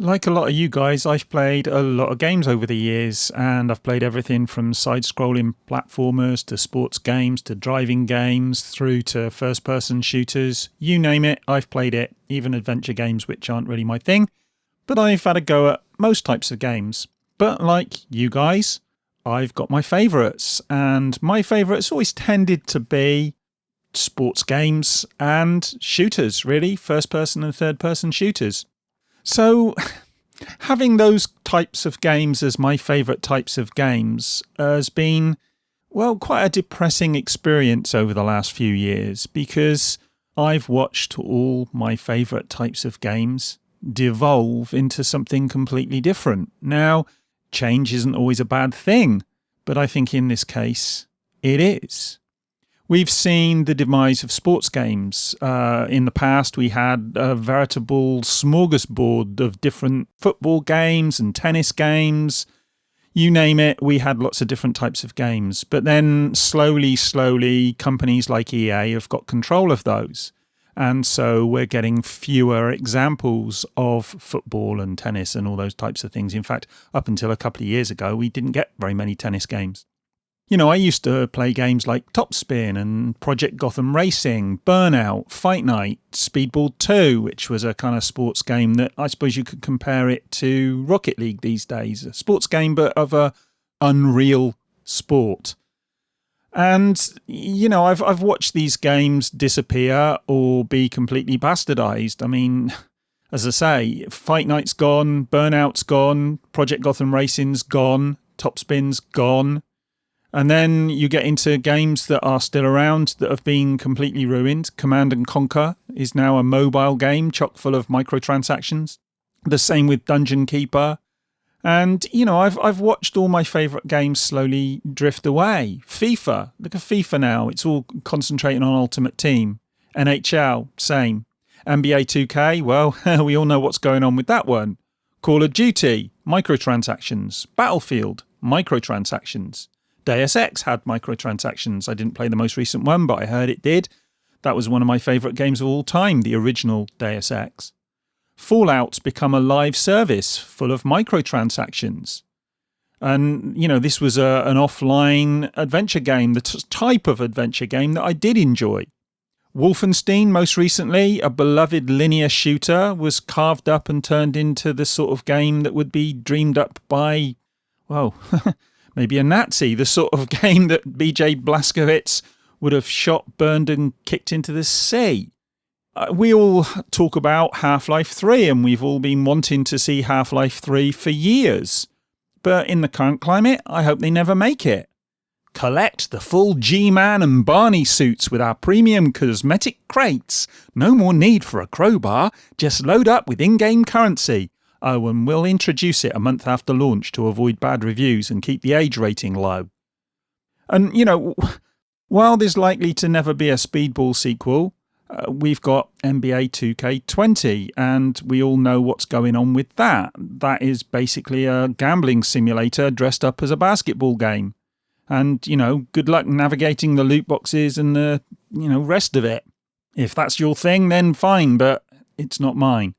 Like a lot of you guys, I've played a lot of games over the years, and I've played everything from side-scrolling platformers to sports games to driving games through to first-person shooters. You name it, I've played it, even adventure games which aren't really my thing. But I've had a go at most types of games. But like you guys, I've got my favourites, and my favourites always tended to be sports games and shooters, really, first-person and third-person shooters. So, having those types of games as my favourite types of games has been, well, quite a depressing experience over the last few years, because I've watched all my favourite types of games devolve into something completely different. Now, change isn't always a bad thing, but I think in this case, it is. We've seen the demise of sports games. In the past, we had a veritable smorgasbord of different football games and tennis games. You name it, we had lots of different types of games. But then slowly, companies like EA have got control of those. And so we're getting fewer examples of football and tennis and all those types of things. In fact, up until a couple of years ago, we didn't get very many tennis games. You know, I used to play games like Topspin and Project Gotham Racing, Burnout, Fight Night, Speedball 2, which was a kind of sports game that I suppose you could compare it to Rocket League these days. A sports game, but of a unreal sport. And, you know, I've watched these games disappear or be completely bastardized. I mean, as I say, Fight Night's gone, Burnout's gone, Project Gotham Racing's gone, Topspin's gone. And then you get into games that are still around that have been completely ruined. Command and Conquer is now a mobile game chock full of microtransactions. The same with Dungeon Keeper. And, you know, I've watched all my favourite games slowly drift away. FIFA, look at FIFA now. It's all concentrating on Ultimate Team. NHL, same. NBA 2K, well, we all know what's going on with that one. Call of Duty, microtransactions. Battlefield, microtransactions. Deus Ex had microtransactions. I didn't play the most recent one, but I heard it did. That was one of my favourite games of all time, the original Deus Ex. Fallout's become a live service full of microtransactions. And, you know, this was an offline adventure game, the type of adventure game that I did enjoy. Wolfenstein, most recently, a beloved linear shooter, was carved up and turned into the sort of game that would be dreamed up by, well... maybe a Nazi, the sort of game that B.J. Blazkowicz would have shot, burned and kicked into the sea. We all talk about Half-Life 3, and we've all been wanting to see Half-Life 3 for years. But in the current climate, I hope they never make it. Collect the full G-Man and Barney suits with our premium cosmetic crates. No more need for a crowbar, just load up with in-game currency. Oh, and we'll introduce it a month after launch to avoid bad reviews and keep the age rating low. And, you know, while there's likely to never be a Speedball sequel, we've got NBA 2K20, and we all know what's going on with that. That is basically a gambling simulator dressed up as a basketball game. And, you know, good luck navigating the loot boxes and the, you know, rest of it. If that's your thing, then fine, but it's not mine.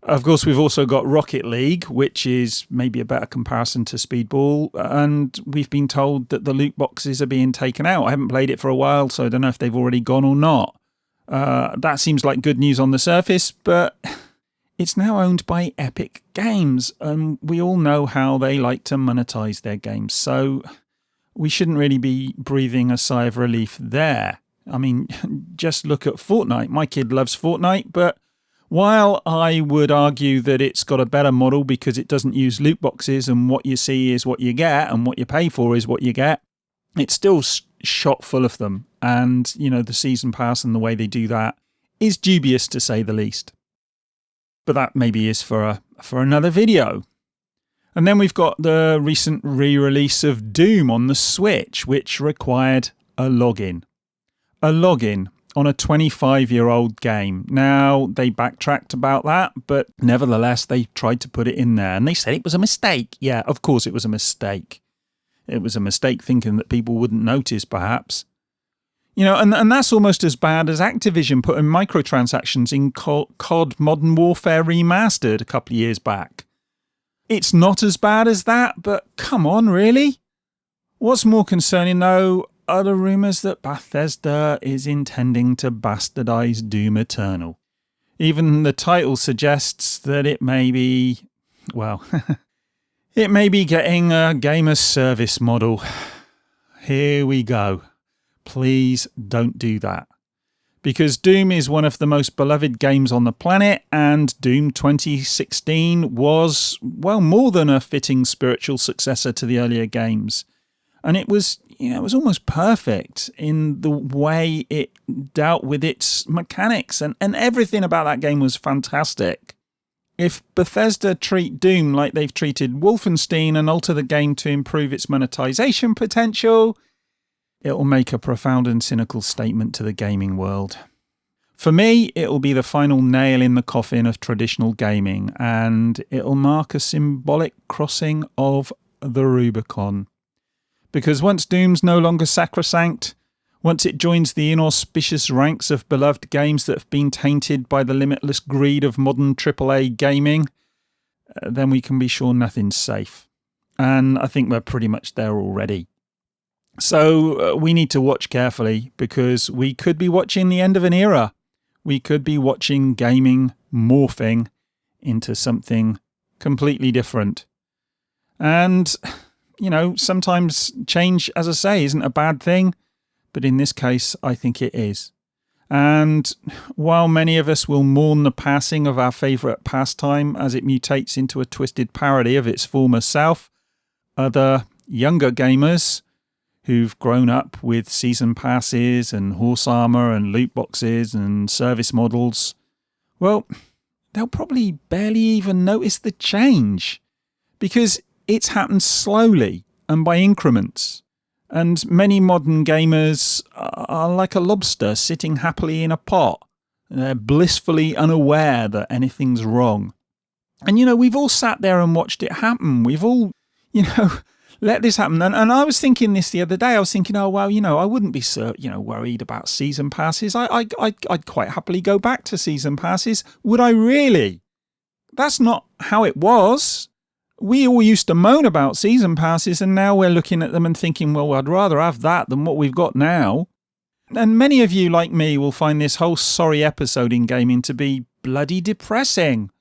Of course, we've also got Rocket League, which is maybe a better comparison to Speedball, and we've been told that the loot boxes are being taken out. I haven't played it for a while, so I don't know if they've already gone or not. That seems like good news on the surface, but it's now owned by Epic Games, and we all know how they like to monetize their games, so we shouldn't really be breathing a sigh of relief there. I mean, just look at Fortnite. My kid loves Fortnite, but while I would argue that it's got a better model because it doesn't use loot boxes and what you see is what you get and what you pay for is what you get, it's still shot full of them. And, you know, the season pass and the way they do that is dubious to say the least. But that maybe is for another video. And then we've got the recent re-release of Doom on the Switch, which required a login. A login on a 25-year-old game. Now, they backtracked about that, but nevertheless, they tried to put it in there. And they said it was a mistake. Yeah, of course it was a mistake. It was a mistake thinking that people wouldn't notice, perhaps. You know, and that's almost as bad as Activision putting microtransactions in COD Modern Warfare Remastered a couple of years back. It's not as bad as that, but come on, really? What's more concerning, though, are the rumours that Bethesda is intending to bastardize Doom Eternal. Even the title suggests that it may be, well, it may be getting a game as service model. Here we go. Please don't do that. Because Doom is one of the most beloved games on the planet, and Doom 2016 was, well, more than a fitting spiritual successor to the earlier games. And it was, it was almost perfect in the way it dealt with its mechanics, and everything about that game was fantastic. If Bethesda treat Doom like they've treated Wolfenstein and alter the game to improve its monetization potential, it'll make a profound and cynical statement to the gaming world. For me, it'll be the final nail in the coffin of traditional gaming, and it'll mark a symbolic crossing of the Rubicon. Because once Doom's no longer sacrosanct, once it joins the inauspicious ranks of beloved games that have been tainted by the limitless greed of modern AAA gaming, then we can be sure nothing's safe. And I think we're pretty much there already. So we need to watch carefully, because we could be watching the end of an era. We could be watching gaming morphing into something completely different. And, sometimes change, as I say, isn't a bad thing. But in this case, I think it is. And while many of us will mourn the passing of our favourite pastime as it mutates into a twisted parody of its former self, other younger gamers who've grown up with season passes and horse armour and loot boxes and service models, well, they'll probably barely even notice the change, because it's happened slowly and by increments. And many modern gamers are like a lobster sitting happily in a pot. They're blissfully unaware that anything's wrong. And, we've all sat there and watched it happen. We've all, let this happen. And I was thinking this the other day. I was thinking, oh, well, I wouldn't be so, worried about season passes. I'd quite happily go back to season passes. Would I really? That's not how it was. We all used to moan about season passes, and now we're looking at them and thinking, well, I'd rather have that than what we've got now. And many of you, like me, will find this whole sorry episode in gaming to be bloody depressing.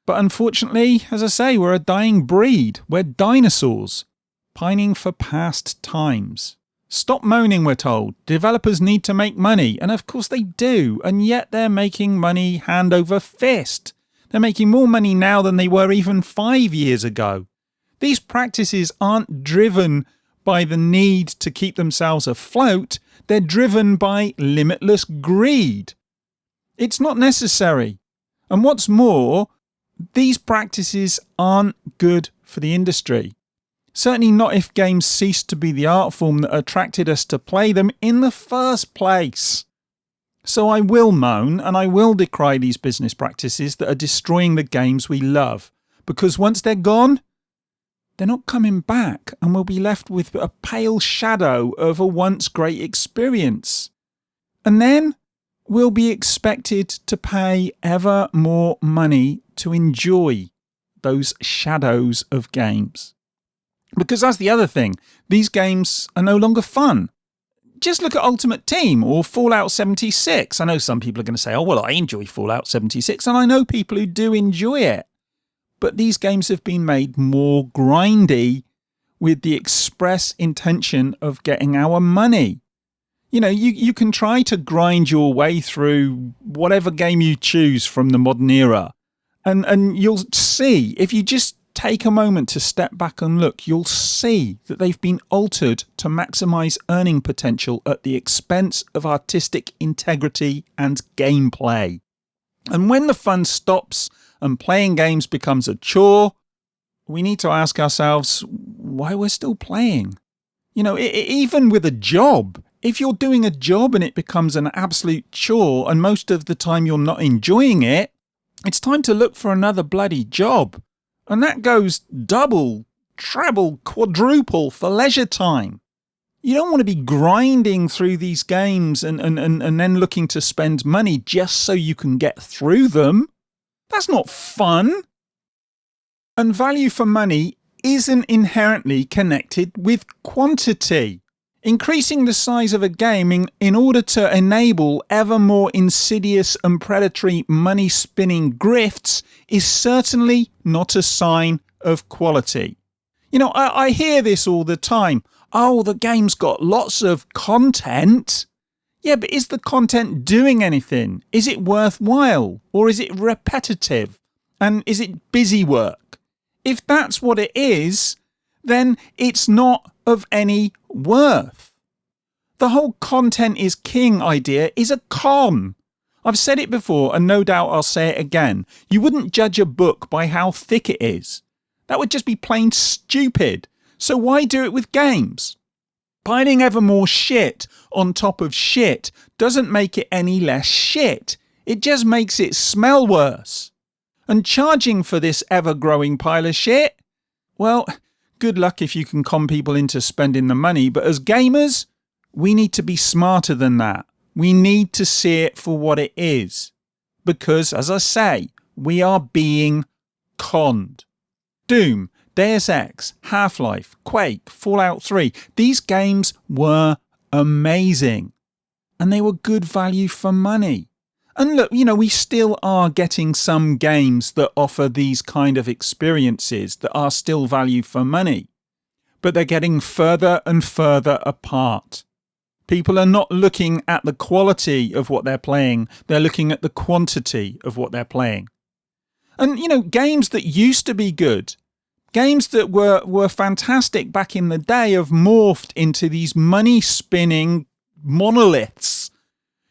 But unfortunately, as I say, we're a dying breed. We're dinosaurs, pining for past times. Stop moaning, we're told. Developers need to make money, and of course they do, and yet they're making money hand over fist. They're making more money now than they were even 5 years ago. These practices aren't driven by the need to keep themselves afloat. They're driven by limitless greed. It's not necessary. And what's more, these practices aren't good for the industry. Certainly not if games cease to be the art form that attracted us to play them in the first place. So I will moan and I will decry these business practices that are destroying the games we love, because once they're gone, they're not coming back, and we'll be left with a pale shadow of a once great experience. And then we'll be expected to pay ever more money to enjoy those shadows of games. Because that's the other thing, these games are no longer fun. Just look at Ultimate Team or Fallout 76. I know some people are going to say, oh, well, I enjoy Fallout 76, and I know people who do enjoy it. But these games have been made more grindy with the express intention of getting our money. You can try to grind your way through whatever game you choose from the modern era. And you'll see, if you just take a moment to step back and look, you'll see that they've been altered to maximize earning potential at the expense of artistic integrity and gameplay. And when the fun stops and playing games becomes a chore, we need to ask ourselves why we're still playing. Even with a job, if you're doing a job and it becomes an absolute chore and most of the time you're not enjoying it, it's time to look for another bloody job. And that goes double, treble, quadruple for leisure time. You don't want to be grinding through these games and then looking to spend money just so you can get through them. That's not fun. And value for money isn't inherently connected with quantity. Increasing the size of a game in order to enable ever more insidious and predatory money-spinning grifts is certainly not a sign of quality. You know, I hear this all the time. Oh, the game's got lots of content. Yeah, but is the content doing anything? Is it worthwhile? Or is it repetitive? And is it busy work? If that's what it is, then it's not of any worth. The whole content is king idea is a con. I've said it before, and no doubt I'll say it again. You wouldn't judge a book by how thick it is. That would just be plain stupid. So why do it with games? Piling ever more shit on top of shit doesn't make it any less shit. It just makes it smell worse. And charging for this ever-growing pile of shit? Well, good luck if you can con people into spending the money, but as gamers, we need to be smarter than that. We need to see it for what it is. Because, as I say, we are being conned. Doom, Deus Ex, Half-Life, Quake, Fallout 3, these games were amazing. And they were good value for money. And look, you know, we still are getting some games that offer these kind of experiences that are still value for money. But they're getting further and further apart. People are not looking at the quality of what they're playing. They're looking at the quantity of what they're playing. And, you know, games that used to be good, games that were fantastic back in the day have morphed into these money-spinning monoliths.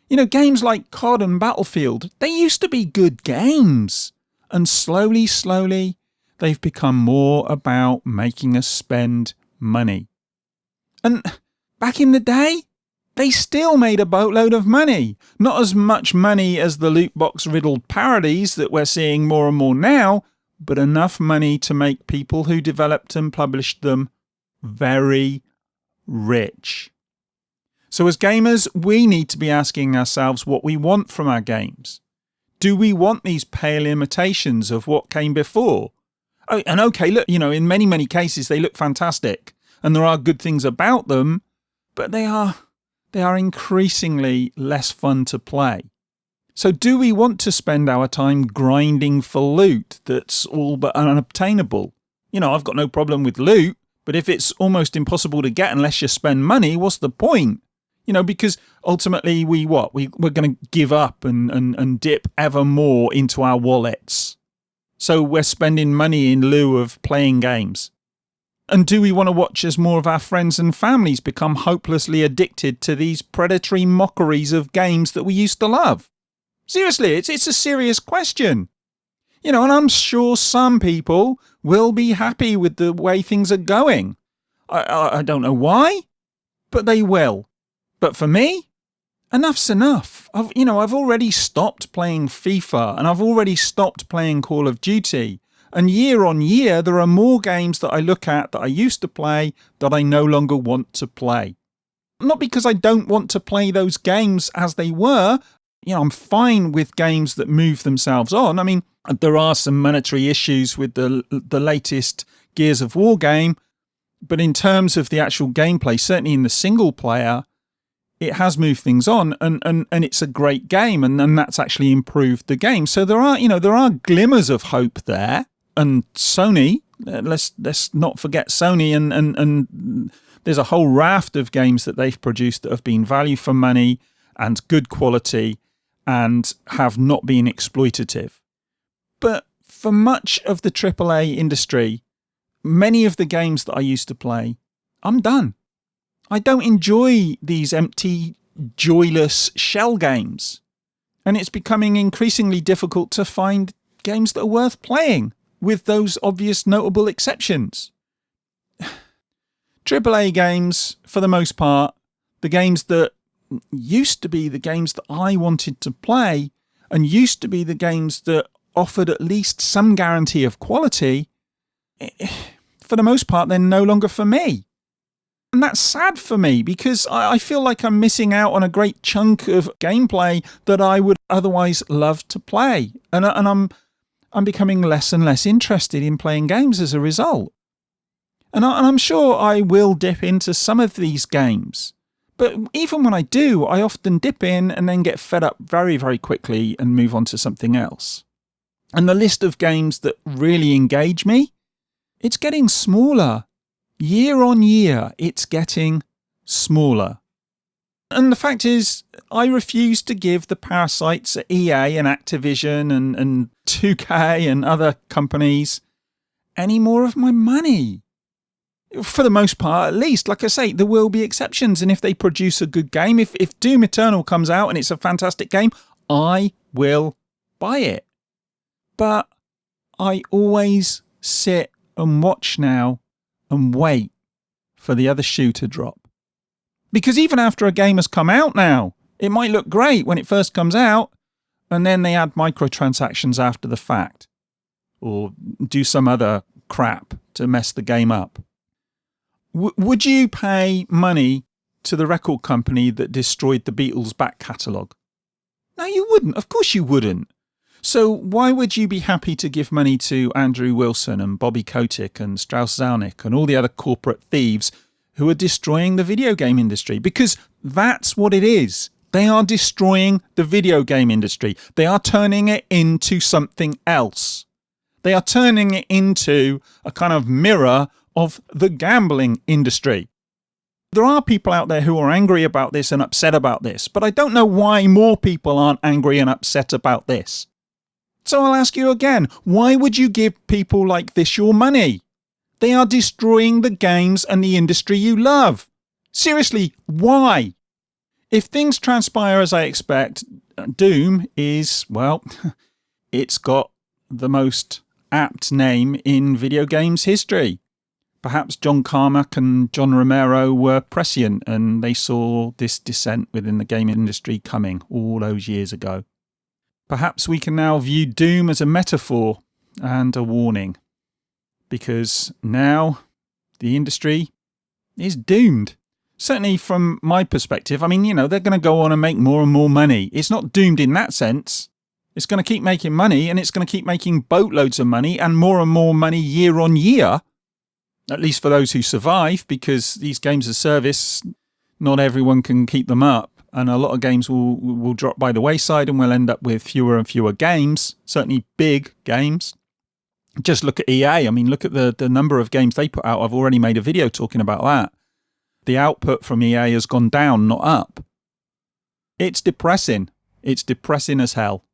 You know, games like COD and Battlefield, they used to be good games. And slowly, they've become more about making us spend money. And back in the day, they still made a boatload of money. Not as much money as the loot box riddled parodies that we're seeing more and more now, but enough money to make people who developed and published them very rich. So as gamers, we need to be asking ourselves what we want from our games. Do we want these pale imitations of what came before? Oh, and okay, look, you know, in many cases they look fantastic and there are good things about them, but they are increasingly less fun to play. So do we want to spend our time grinding for loot that's all but unobtainable? You know, I've got no problem with loot, but if it's almost impossible to get unless you spend money, what's the point? You know, because ultimately we're going to give up and dip ever more into our wallets. So we're spending money in lieu of playing games. And do we want to watch as more of our friends and families become hopelessly addicted to these predatory mockeries of games that we used to love? Seriously, it's a serious question. You know, and I'm sure some people will be happy with the way things are going. I don't know why, but they will. But for me, enough's enough. I've already stopped playing FIFA and I've already stopped playing Call of Duty. And year on year, there are more games that I look at that I used to play that I no longer want to play. Not because I don't want to play those games as they were. You know, I'm fine with games that move themselves on. I mean, there are some monetary issues with the latest Gears of War game. But in terms of the actual gameplay, certainly in the single player, it has moved things on and it's a great game and that's actually improved the game. So there are glimmers of hope there. And Sony, let's not forget Sony and there's a whole raft of games that they've produced that have been value for money and good quality and have not been exploitative. But for much of the AAA industry, many of the games that I used to play, I'm done. I don't enjoy these empty, joyless shell games. And it's becoming increasingly difficult to find games that are worth playing, with those obvious notable exceptions. AAA games, for the most part, the games that used to be the games that I wanted to play, and used to be the games that offered at least some guarantee of quality, for the most part, they're no longer for me. And that's sad for me because I feel like I'm missing out on a great chunk of gameplay that I would otherwise love to play. And I'm I'm becoming less and less interested in playing games as a result. And I'm sure I will dip into some of these games. But even when I do, I often dip in and then get fed up very, very quickly and move on to something else. And the list of games that really engage me, it's getting smaller. Year on year, it's getting smaller. And the fact is, I refuse to give the parasites at EA and Activision and 2K and other companies any more of my money. For the most part, at least. Like I say, there will be exceptions. And if they produce a good game, if Doom Eternal comes out and it's a fantastic game, I will buy it. But I always sit and watch now and wait for the other shoe to drop. Because even after a game has come out now, it might look great when it first comes out, and then they add microtransactions after the fact, or do some other crap to mess the game up. Would you pay money to the record company that destroyed the Beatles' back catalogue? No, you wouldn't. Of course you wouldn't. So why would you be happy to give money to Andrew Wilson and Bobby Kotick and Strauss-Zelnick and all the other corporate thieves who are destroying the video game industry? Because that's what it is. They are destroying the video game industry. They are turning it into something else. They are turning it into a kind of mirror of the gambling industry. There are people out there who are angry about this and upset about this, but I don't know why more people aren't angry and upset about this. So I'll ask you again, why would you give people like this your money? They are destroying the games and the industry you love. Seriously, why? If things transpire as I expect, Doom is, well, it's got the most apt name in video games history. Perhaps John Carmack and John Romero were prescient and they saw this descent within the game industry coming all those years ago. Perhaps we can now view Doom as a metaphor and a warning. Because now the industry is doomed. Certainly from my perspective, I mean, they're going to go on and make more and more money. It's not doomed in that sense. It's going to keep making money, and it's going to keep making boatloads of money and more money year on year. At least for those who survive, because these games as service, not everyone can keep them up. And a lot of games will drop by the wayside and we'll end up with fewer and fewer games, certainly big games. Just look at EA. I mean, look at the number of games they put out. I've already made a video talking about that. The output from EA has gone down, not up. It's depressing. It's depressing as hell.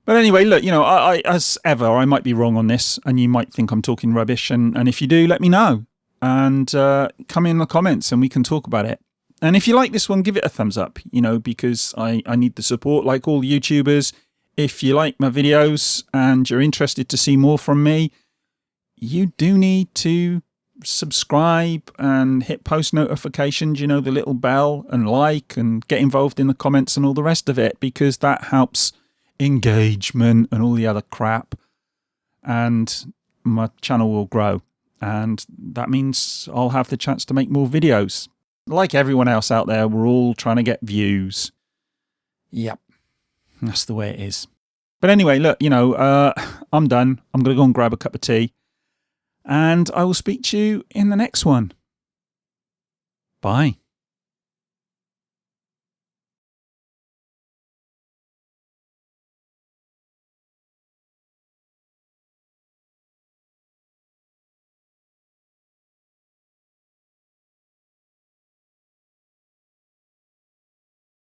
But anyway, look, I as ever, I might be wrong on this and you might think I'm talking rubbish. And if you do, let me know. And come in the comments and we can talk about it. And if you like this one, give it a thumbs up, because I need the support like all YouTubers. If you like my videos and you're interested to see more from me, you do need to subscribe and hit post notifications, the little bell, and like and get involved in the comments and all the rest of it, because that helps engagement and all the other crap, and my channel will grow, and that means I'll have the chance to make more videos. Like everyone else out there, we're all trying to get views. Yep, that's the way it is. But anyway, look, I'm done. I'm going to go and grab a cup of tea, and I will speak to you in the next one. Bye.